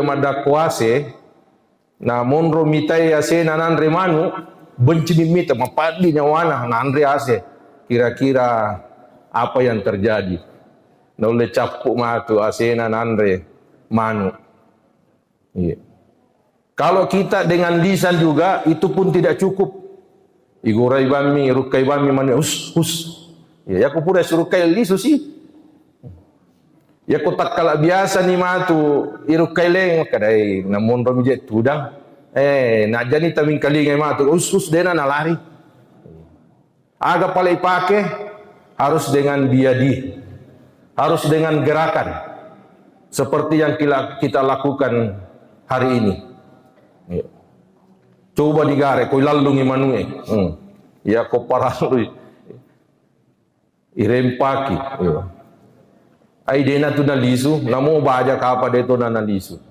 mada kuase na monro mitai ase nanandre manu benci mimita mapadi nyawana nandre ase kira-kira apa yang terjadi na oleh capuk matu ase nanandre manu. Iya. Kalau kita dengan lisan juga itu pun tidak cukup. Igurai bami rukai bami manu hus ya aku pura suruh kai lisu sih. Ya ko takkala biasa ni matu irukai leng kadai namun romijet tudang na jani taming kalingai matu usus dena na lari aga palai pake harus dengan biadi, harus dengan gerakan seperti yang kita lakukan hari ini. Ya. Coba digare ko lalungi manue ya ko paralui irempaki ya. Ai dena tu na lisu, namo baja kapa deto na lisu.